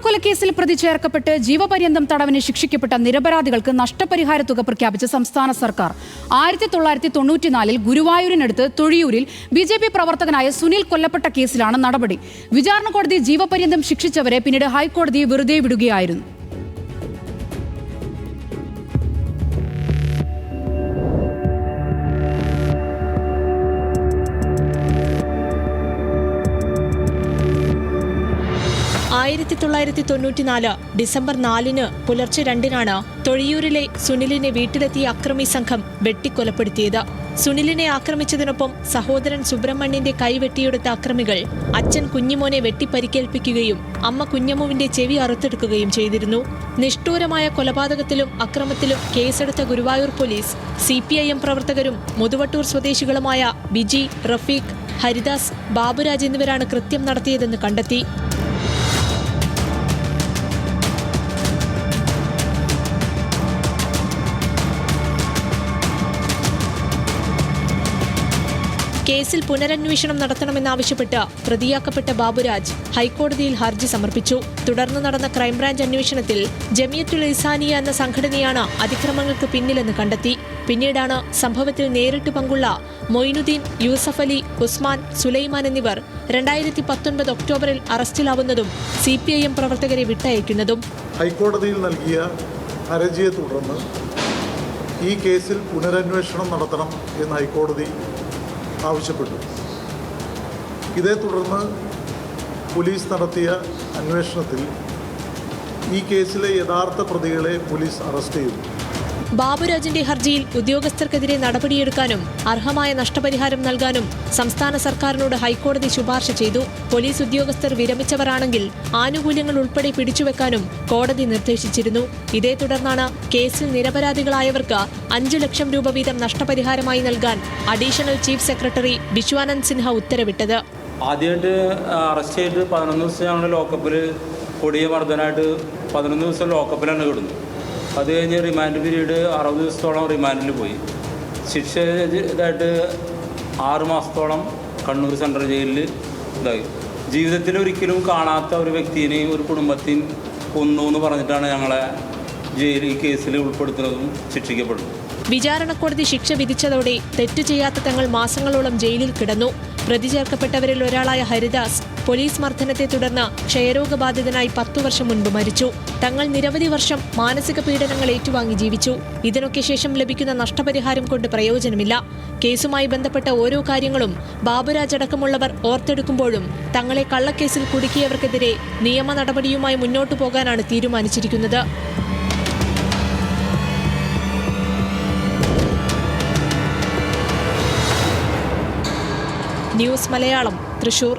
കൂട്ടക്കൊലക്കേസിൽ പ്രതി ചേർക്കപ്പെട്ട് ജീവപര്യന്തം തടവിന് ശിക്ഷിക്കപ്പെട്ട നിരപരാധികൾക്ക് നഷ്ടപരിഹാര തുക പ്രഖ്യാപിച്ച സംസ്ഥാന സർക്കാർ 1994 ഗുരുവായൂരിനടുത്ത് തൊഴിയൂരിൽ ബിജെപി പ്രവർത്തകനായ സുനിൽ കൊല്ലപ്പെട്ട കേസിലാണ് നടപടി. വിചാരണ കോടതി ജീവപര്യന്തം ശിക്ഷിച്ചവരെ പിന്നീട് ഹൈക്കോടതി വെറുതെ വിടുകയായിരുന്നു. ഡിസംബർ 4 പുലർച്ചെ 2 തൊഴിയൂരിലെ സുനിലിനെ വീട്ടിലെത്തിയ അക്രമി സംഘം വെട്ടിക്കൊലപ്പെടുത്തിയത്. സുനിലിനെ ആക്രമിച്ചതിനൊപ്പം സഹോദരൻ സുബ്രഹ്മണ്യന്റെ കൈ വെട്ടിയെടുത്ത അക്രമികൾ അച്ഛൻ കുഞ്ഞിമോനെ വെട്ടിപ്പരിക്കേൽപ്പിക്കുകയും അമ്മ കുഞ്ഞമ്മുവിന്റെ ചെവി അറുത്തെടുക്കുകയും ചെയ്തിരുന്നു. നിഷ്ഠൂരമായ കൊലപാതകത്തിലും അക്രമത്തിലും കേസെടുത്ത ഗുരുവായൂർ പോലീസ് CPIM പ്രവർത്തകരും മുതുവട്ടൂർ സ്വദേശികളുമായ ബിജി, റഫീഖ്, ഹരിദാസ്, ബാബുരാജ് എന്നിവരാണ് കൃത്യം നടത്തിയതെന്ന് കണ്ടെത്തി. കേസിൽ പുനരന്വേഷണം നടത്തണമെന്നാവശ്യപ്പെട്ട് പ്രതിയാക്കപ്പെട്ട ബാബുരാജ് ഹൈക്കോടതിയിൽ ഹർജി സമർപ്പിച്ചു. തുടർന്ന് നടന്ന ക്രൈംബ്രാഞ്ച് അന്വേഷണത്തിൽ ജമിയത്തുൽ ഇസാനിയ എന്ന സംഘടനയാണ് അതിക്രമങ്ങൾക്ക് പിന്നിലെന്ന് കണ്ടെത്തി. പിന്നീടാണ് സംഭവത്തിൽ നേരിട്ട് പങ്കുള്ള മൊയ്നുദ്ദീൻ, യൂസഫ് അലി, ഉസ്മാൻ, സുലൈമാൻ എന്നിവർ 2019 ഒക്ടോബറിൽ അറസ്റ്റിലാവുന്നതും CPIM പ്രവർത്തകരെ വിട്ടയക്കുന്നതും. ഹൈക്കോടതിയിൽ നൽകിയ ഹർജിയെ തുടർന്ന് ഈ കേസിൽ പുനരന്വേഷണം നടത്തണം എന്ന് ഹൈക്കോടതി ആവശ്യപ്പെട്ടു. ഇതേ തുടർന്ന് പോലീസ് നടത്തിയ അന്വേഷണത്തിൽ ഈ കേസിലെ യഥാർത്ഥ പ്രതികളെ പോലീസ് അറസ്റ്റ് ചെയ്തു. ബാബുരാജിന്റെ ഹർജിയിൽ ഉദ്യോഗസ്ഥർക്കെതിരെ നടപടിയെടുക്കാനും അർഹമായ നഷ്ടപരിഹാരം നൽകാനും സംസ്ഥാന സർക്കാരിനോട് ഹൈക്കോടതി ശുപാർശ ചെയ്തു. പോലീസ് ഉദ്യോഗസ്ഥർ വിരമിച്ചവരാണെങ്കിൽ ആനുകൂല്യങ്ങൾ ഉൾപ്പെടെ പിടിച്ചുവെക്കാനും കോടതി നിർദ്ദേശിച്ചിരുന്നു. ഇതേ തുടർന്നാണ് കേസിൽ നിരപരാധികളായവർക്ക് 5 ലക്ഷം രൂപ വീതം നഷ്ടപരിഹാരമായി നൽകാൻ അഡീഷണൽ ചീഫ് സെക്രട്ടറി ബിശ്വാനന്ദ് സിൻഹ ഉത്തരവിട്ടത്. ആദ്യമായിട്ട് അറസ്റ്റ് ചെയ്ത് 11 ദിവസം ഞങ്ങളുടെ ലോക്കപ്പിൽ കൊടിയ മർദ്ദനായിട്ട് 11 ദിവസം ലോക്കപ്പിലാണ് കിടന്നു. അത് കഴിഞ്ഞ് റിമാൻഡ് പീരീഡ് 60 ദിവസത്തോളം റിമാൻഡിൽ പോയി. ശിക്ഷ ഇതായിട്ട് 6 മാസത്തോളം കണ്ണൂർ സെൻട്രൽ ജയിലിൽ ഇതായി. ജീവിതത്തിൽ ഒരിക്കലും കാണാത്ത ഒരു വ്യക്തിയെയും ഒരു കുടുംബത്തെയും കൊന്നു എന്ന് പറഞ്ഞിട്ടാണ് ഞങ്ങളെ ഈ കേസിൽ ഉൾപ്പെടുത്തുന്നതും ശിക്ഷിക്കപ്പെടുന്നത്. വിചാരണ കോടതി ശിക്ഷ വിധിച്ചതോടെ തെറ്റ് ചെയ്യാത്ത തങ്ങൾ മാസങ്ങളോളം ജയിലിൽ കിടന്നു. പ്രതി ചേർക്കപ്പെട്ടവരിൽ ഒരാളായ ഹരിദാസ് പോലീസ് മർദ്ദനത്തെ തുടർന്ന് ക്ഷയരോഗബാധിതനായി 10 വർഷം മുൻപ് മരിച്ചു. തങ്ങൾ നിരവധി വർഷം മാനസിക പീഡനങ്ങൾ ഏറ്റുവാങ്ങി ജീവിച്ചു. ഇതിനൊക്കെ ശേഷം ലഭിക്കുന്ന നഷ്ടപരിഹാരം കൊണ്ട് പ്രയോജനമില്ല. കേസുമായി ബന്ധപ്പെട്ട ഓരോ കാര്യങ്ങളും ബാബുരാജ് അടക്കമുള്ളവർ ഓർത്തെടുക്കുമ്പോഴും തങ്ങളെ കള്ളക്കേസിൽ കുടുക്കിയവർക്കെതിരെ നിയമ നടപടിയുമായി മുന്നോട്ടു പോകാനാണ് തീരുമാനിച്ചിരിക്കുന്നത്. ന്യൂസ് മലയാളം, തൃശൂർ.